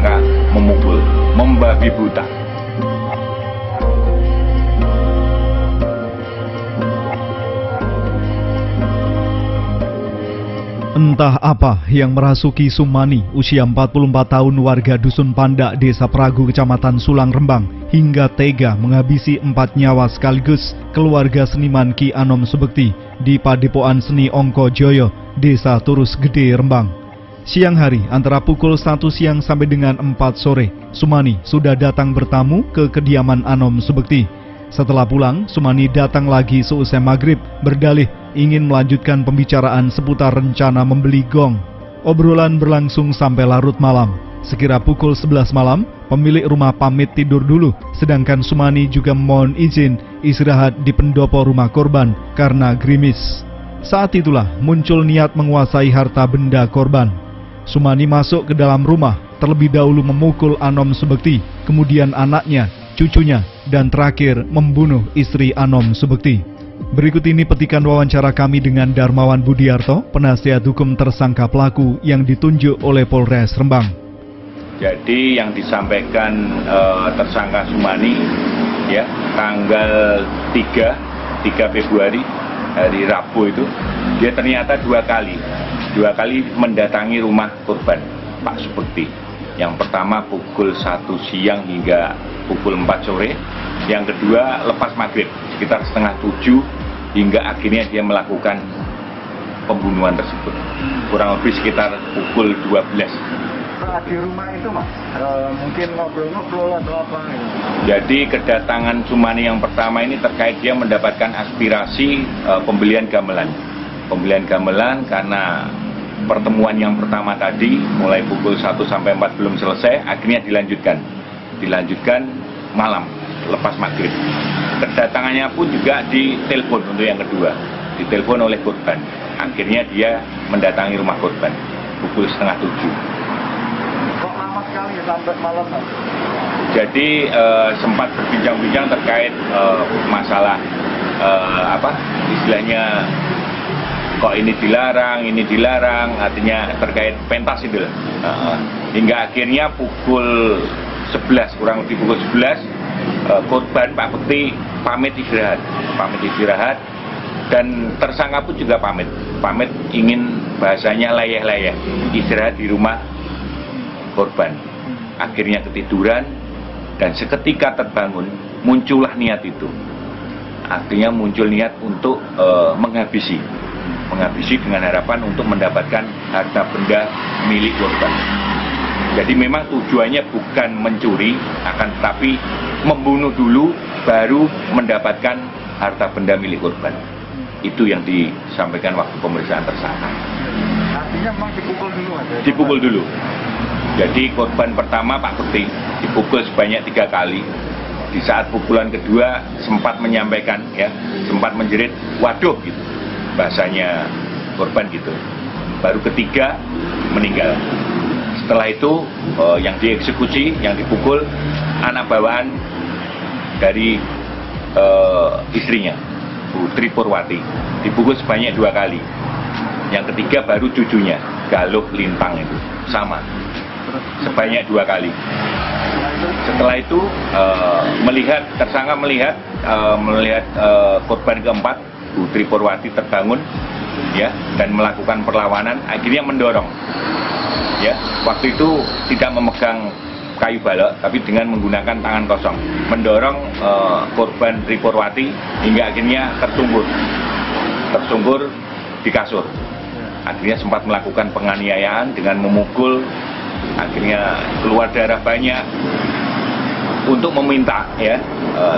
tersangka memukul, membabi buta. Entah apa yang merasuki Sumani, usia 44 tahun warga Dusun Pandak, Desa Pragu, Kecamatan Sulang, Rembang, hingga tega menghabisi 4 nyawa sekaligus keluarga seniman Ki Anom Subekti di Padepokan Seni Ongko Joyo, Desa Turus Gede, Rembang. Siang hari antara pukul 1 siang sampai dengan 4 sore, Sumani sudah datang bertamu ke kediaman Anom Subekti. Setelah pulang, Sumani datang lagi seusai maghrib berdalih ingin melanjutkan pembicaraan seputar rencana membeli gong. Obrolan berlangsung sampai larut malam. Sekira pukul 11 malam, pemilik rumah pamit tidur dulu, sedangkan Sumani juga memohon izin istirahat di pendopo rumah korban karena gerimis. Saat itulah muncul niat menguasai harta benda korban. Sumani masuk ke dalam rumah, terlebih dahulu memukul Anom Subekti, kemudian anaknya, cucunya, dan terakhir membunuh istri Anom Subekti. Berikut ini petikan wawancara kami dengan Darmawan Budiarto, penasihat hukum tersangka pelaku yang ditunjuk oleh Polres Rembang. Jadi yang disampaikan tersangka Sumani ya, tanggal 3 Februari, hari Rabu itu, dia ternyata dua kali mendatangi rumah korban Pak Subekti. Yang pertama pukul 1 siang hingga pukul 4 sore, yang kedua lepas maghrib sekitar setengah 7 hingga akhirnya dia melakukan pembunuhan tersebut, kurang lebih sekitar pukul 12. Di rumah itu mas, mungkin ngobrol-ngobrol atau apa gitu. Jadi kedatangan Sumani yang pertama ini terkait dia mendapatkan aspirasi pembelian gamelan karena pertemuan yang pertama tadi mulai pukul 1 sampai 4 belum selesai, akhirnya dilanjutkan malam lepas maghrib. Kedatangannya pun juga ditelepon untuk yang kedua, ditelepon oleh korban. Akhirnya dia mendatangi rumah korban pukul setengah 7. Kok lama sekali sampai malam mas? Jadi sempat berbincang-bincang terkait masalah istilahnya kok ini dilarang, artinya terkait pentas itu. Hingga akhirnya pukul 11, kurang lebih pukul 11, korban Pak Bekti pamit istirahat, dan tersangka pun juga pamit ingin bahasanya layeh-layeh istirahat di rumah korban. Akhirnya ketiduran dan seketika terbangun muncullah niat itu. Artinya muncul niat untuk menghabisi dengan harapan untuk mendapatkan harta benda milik korban. Jadi memang tujuannya bukan mencuri, akan tetapi membunuh dulu baru mendapatkan harta benda milik korban. Itu yang disampaikan waktu pemeriksaan tersangka. Artinya memang dipukul dulu aja? Dipukul dulu. Jadi korban pertama Pak Bekti dipukul sebanyak 3 kali. Di saat pukulan kedua sempat menyampaikan sempat menjerit waduh gitu, bahasanya korban gitu. Baru ketiga meninggal. Setelah itu yang dieksekusi, yang dipukul anak bawaan dari istrinya, Putri Purwati, dipukul sebanyak 2 kali. Yang ketiga baru cucunya, Galuh Lintang itu, sama, sebanyak 2 kali. Setelah itu tersangka melihat korban keempat, Putri Purwati terbangun dan melakukan perlawanan, akhirnya mendorong. Waktu itu tidak memegang kayu balok, tapi dengan menggunakan tangan kosong mendorong korban Tri Purwati hingga akhirnya tersungkur di kasur. Akhirnya sempat melakukan penganiayaan dengan memukul, akhirnya keluar darah banyak, untuk meminta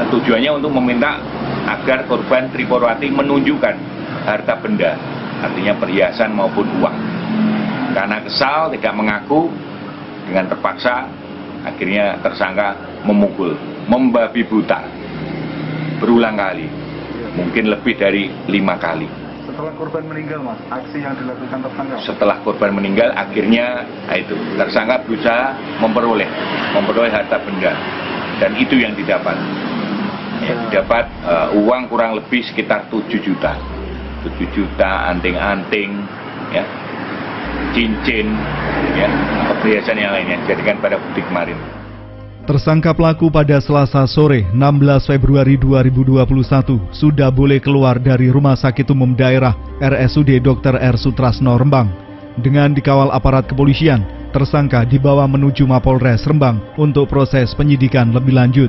tujuannya untuk meminta agar korban Tri Purwati menunjukkan harta benda, artinya perhiasan maupun uang. Karena kesal tidak mengaku, dengan terpaksa akhirnya tersangka memukul, membabi buta berulang kali, mungkin lebih dari 5 kali. Setelah korban meninggal mas, aksi yang dilakukan tersangka? Setelah korban meninggal akhirnya tersangka berusaha memperoleh harta benda, dan itu yang didapat. Didapat uang kurang lebih sekitar 7 juta, anting-anting cincin, ya, perhiasan yang lainnya, jadikan pada bukti kemarin. Tersangka pelaku pada Selasa sore 16 Februari 2021 sudah boleh keluar dari Rumah Sakit Umum Daerah RSUD Dr. R. Sutrasno Rembang. Dengan dikawal aparat kepolisian, tersangka dibawa menuju Mapolres Rembang untuk proses penyidikan lebih lanjut.